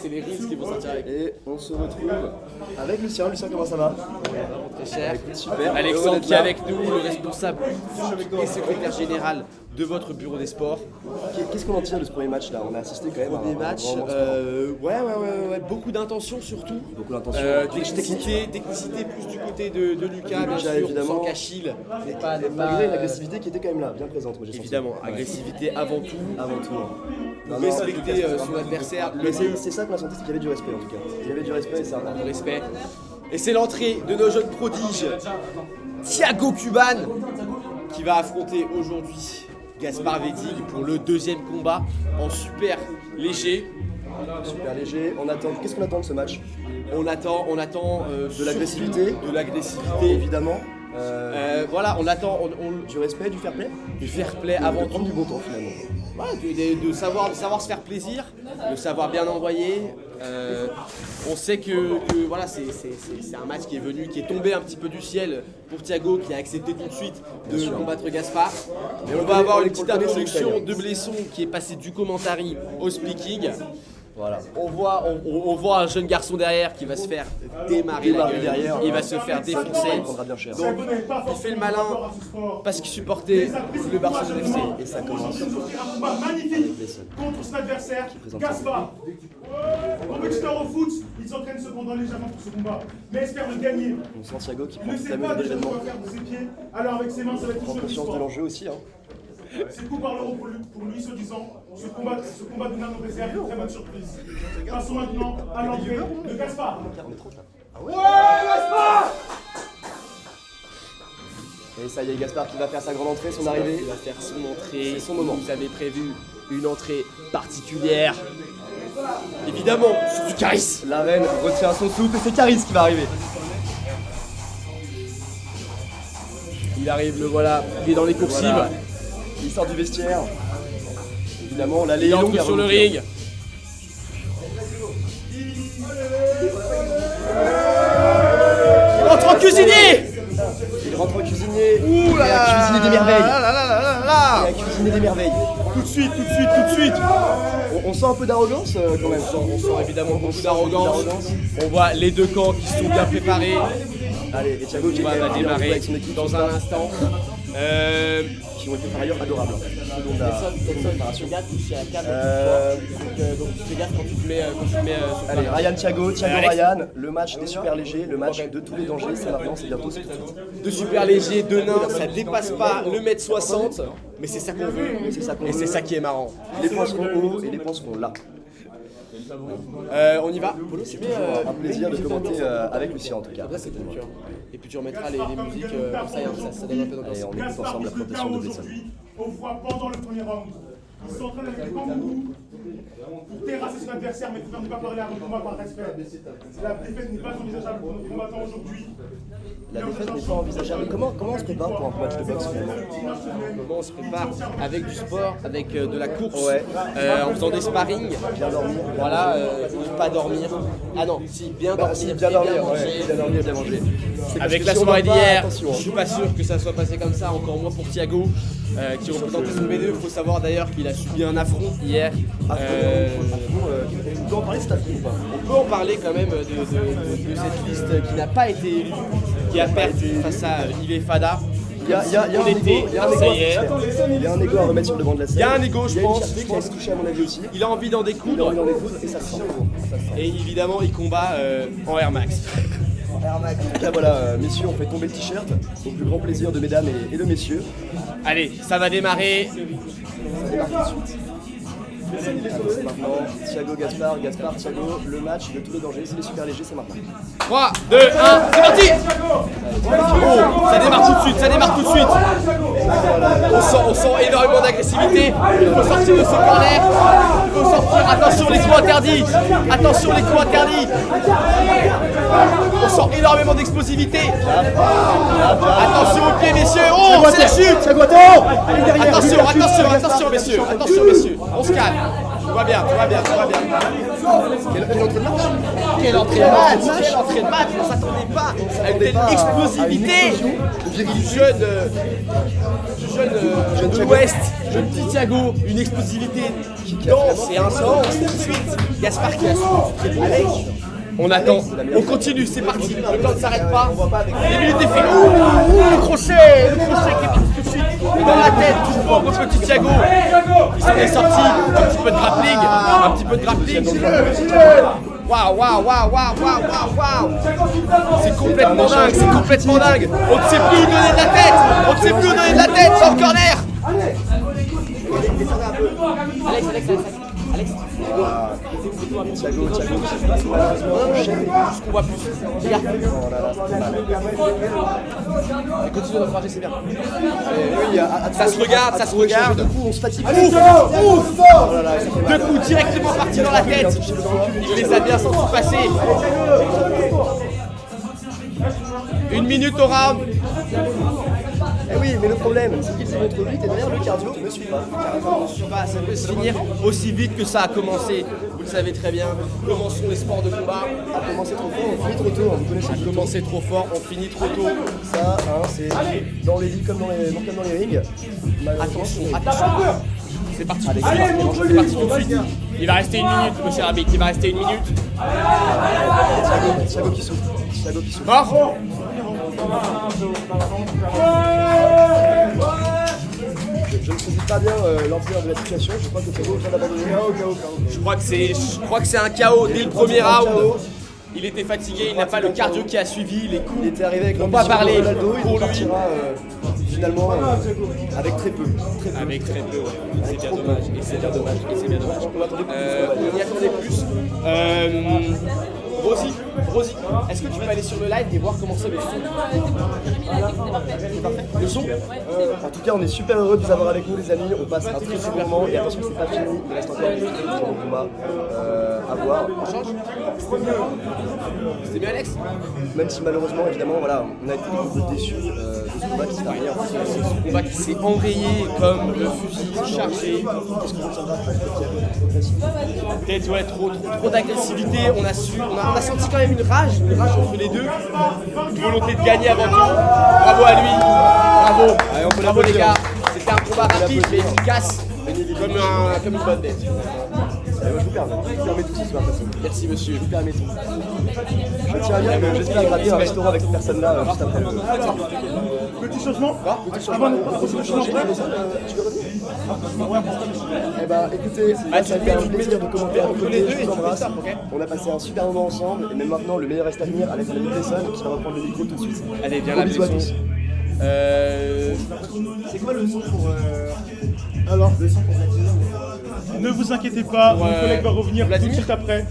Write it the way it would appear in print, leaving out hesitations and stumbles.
c'est les Reels qui vont sortir avec. Et on se retrouve avec Lucien. Lucien, comment ça va? Très cher. Super. Alexandre qui est avec nous, le responsable et secrétaire général de votre bureau des sports. Qu'est-ce qu'on en tire de ce premier match là? On a assisté quand même à Premier match, grand moment ouais, beaucoup d'intention surtout. beaucoup d'intention. Technicité plus du côté de Lucas, bien sûr, évidemment. sans qu'Achille n'est pas Malgré une agressivité qui était quand même là, bien présente. Moi, j'ai senti. évidemment, agressivité avant tout. Avant tout. Non, Respecter son adversaire, Mais c'est ça qu'on a senti, c'est qu'il y avait du respect en tout cas. Il y avait du respect et ça. le respect. Et c'est l'entrée de nos jeunes prodiges, Thiago Cuban, qui va affronter aujourd'hui Gaspard Wettig pour le deuxième combat en super léger. Super léger. On attend. Qu'est-ce qu'on attend de ce match? On attend De l'agressivité. de l'agressivité. Évidemment. Voilà, on attend Du respect, du fair play. du fair play avant De prendre tout. du bon temps finalement. Voilà, de savoir se faire plaisir, de savoir bien envoyer. On sait que voilà, c'est un match qui est venu, qui est tombé un petit peu du ciel pour Thiago, qui a accepté tout de suite de combattre Gaspard. Mais on va avoir une le petite connaît, introduction c'est de Blesson qui est passé du commentary au speaking. Voilà. On voit un jeune garçon derrière qui va se faire démarrer la gueule. derrière. Il va se faire défoncer. Il prendra bien cher. Donc il fait le malin parce qu'il supportait le Barcelone FC. Et ça commence. Un combat magnifique contre son adversaire, Gaspard. Compétiteur au foot, il s'entraîne cependant légèrement pour ce combat, mais espère le gagner. On sent Thiago qui Il prend ne toute sait la pas mesure de déjà ce l'événement. qu'il va faire de ses pieds, alors avec ses mains, ça va être Prend tout sur conscience de l'histoire. l'enjeu aussi. Ces coups parleront pour lui, soi-disant. Ce combat de nous réserve une très bonne surprise. Passons maintenant à l'entrée de Gaspard. Ouais, Gaspard! Et ça y est, Gaspard qui va faire sa grande entrée, son arrivée. Il va faire son entrée. C'est son moment. Vous avez prévu une entrée particulière. Évidemment, sur du charisme. La reine retient son souffle et c'est Caris qui va arriver. Il arrive, le voilà. Il est dans les coursives. Voilà. Il sort du vestiaire. Évidemment, l'allée Il est longue. entre sur le ring. Il entre en cuisinier. Il rentre au cuisinier. Ouh là Il a cuisiné des merveilles. là. Il a cuisiné des merveilles. Tout de suite, tout de suite, tout de suite. On sent un peu d'arrogance quand même. On sent évidemment beaucoup d'arrogance. On voit les deux camps qui se sont bien préparés. Allez, et Thiago qui On va démarrer avec son équipe dans un instant. qui ont été par ailleurs adorables. Selon la préparation. Donc tu fais gaffe quand tu te mets sur Allez, Ryan Thiago, Thiago Alex. Ryan, le match des super légers, le match de tous les dangers, c'est maintenant, c'est bientôt, c'est tout de suite. de super léger, de nain, ça dépasse pas le mètre 60, mais c'est ça qu'on veut. C'est ça qu'on Et c'est veut. ça qui est marrant. Les points seront hauts et les points seront là. On y va. Polo, tu mets Un plaisir de commenter avec Lucien en tout cas. Là, c'est ton culture. Et puis tu remettras les musiques, comme ça, ça donne un peu d'ambiance. Et on écoute Gaspard ensemble la qui se présentation de perd Blesson. aujourd'hui au voit pendant le premier round. Il s'entraîne avec les bambous pour terrasser son adversaire, mais il ne pas parler avant le combat par respect. La défaite n'est pas envisageable pour notre combattant aujourd'hui. La défaite n'est pas envisageable. Comment on se prépare pour un match de boxe finalement? Comment on se prépare? Avec du sport, avec de la course, Ouais. en faisant des sparring. Bien dormir. Voilà, ne pas dormir. Ah non, si, bien dormir. Si, et bien dormir, manger. ouais, bien dormir, bien manger. C'est parce Avec que la si on soirée dort pas, d'hier, attention, je suis pas sûr que ça soit passé comme ça, encore moins pour Thiago, qui représente son B2. Il faut savoir d'ailleurs qu'il a subi un affront hier. On peut en parler de cet affront ou pas? On peut en parler quand même de cette liste qui n'a pas été élue, qui a perdu face à Yves Fada. Il y a un égo, il y a un égo à remettre sur le devant de la scène. Il y a un égo, je Il y a une pense. fierté qui va se toucher à mon avis aussi. Il a envie d'en Il a découdre envie d'en découdre et ça se sent. Ça se sent. et évidemment il combat en Air Max. En tout cas, voilà, messieurs, on fait tomber le t-shirt au plus grand plaisir de mesdames et de messieurs. Allez, ça va démarrer. Ça démarre tout de suite. C'est maintenant Thiago Gaspard, Gaspard Thiago, le match de tous les dangers, c'est les super légers, c'est maintenant. 3, 2, 1, c'est parti. Oh, ça démarre tout de suite, ça démarre tout de suite. On sent énormément d'agressivité. Il faut sortir de ce corner. Il faut sortir. Attention les coups interdits. Attention les coups interdits. On sent énormément d'explosivité. Attention aux pieds messieurs. Oh, c'est la chute. Thiago, attends! Attention messieurs. Attention messieurs. On se calme. Tout va bien. Quel entrée de match? Quelle entrée de match. On s'attendait pas à une telle explosivité du jeune de l'Ouest, jeune petit Thiago, une explosivité dense et intense. Tout de suite, Gaspard qui a su. Alex, on attend, on continue, c'est parti. Le temps ne s'arrête pas. Les minutes défilent. Le crochet qui est tout de suite dans la tête du pauvre petit Thiago. Il s'en est sorti. Un petit peu de grappling. Waouh. C'est complètement dingue. On ne sait plus où donner de la tête. Sur le corner. Alex. Thiago, Ce qu'on voit plus. Regarde. Et continue d'encourager, c'est bien. Ça se regarde. Du coup, on se fatigue. Deux coups directement partis dans la tête. Il les a bien sentis passer. 1 minute au round. Eh oui, mais le problème, c'est qu'il se montre vite et derrière le cardio ne suit pas. Ça peut se finir aussi vite que ça a commencé. Vous le savez très bien. Comment sont les sports de combat? À commencer trop fort, on finit trop tôt. Vous connaissez À commencer trop fort, on finit trop tôt. ça, hein, c'est dans les lits comme dans les rings. Attention. C'est parti tout de suite. Il va rester 1 minute, monsieur l'arbitre. Thiago qui souffle. Mort. Je ne saisis pas bien l'ampleur de la situation. Je crois que Thiago vient d'abandonner. Je crois que c'est un KO dès le premier round. Il était fatigué, il n'a pas le cardio qui a suivi les coups. Il était arrivé avec On va l'ambition parler de Ronaldo, pour il lui. partira finalement avec très peu. Avec très peu, ouais. C'est bien dommage. On y attendait plus. Rosie, est-ce que tu peux aller sur le live et voir comment c'est le son? Le son? En tout cas, on est super heureux de vous avoir avec nous, les amis. On passe un très très bon moment et attention, c'est pas fini. Il reste encore des très bons combats à voir. On change? C'était mieux, Alex? Même si malheureusement, évidemment, voilà, on a été un peu déçus de ce combat qui s'est terminé. Ce combat qui s'est enrayé comme le fusil chargé. Qu'est-ce qu'on retiendra Peut-être ouais, trop d'agressivité. On a senti quand même une rage entre les deux. Une volonté de gagner avant tout. Bravo à lui. Bravo les gars. C'était un combat rapide mais efficace. Comme une bonne bête. Je vous permets tout ce soir, de toute façon. Merci monsieur. Je vous permets tout. Je tiens à dire que j'espère gratter un restaurant avec cette personne-là juste après. Petit changement. Tu veux revenir? Eh ben écoutez, ça a été un plaisir de commenter à vos côtés, je vous embrasse. On a passé un super moment ensemble et même maintenant le meilleur reste à venir avec David Besson qui va reprendre le micro tout de suite. Allez, viens Gros là, bisous à Besson. tous. C'est quoi le son pour. Alors, le son pour. Ne vous inquiétez pas, mon collègue va revenir tout de suite après.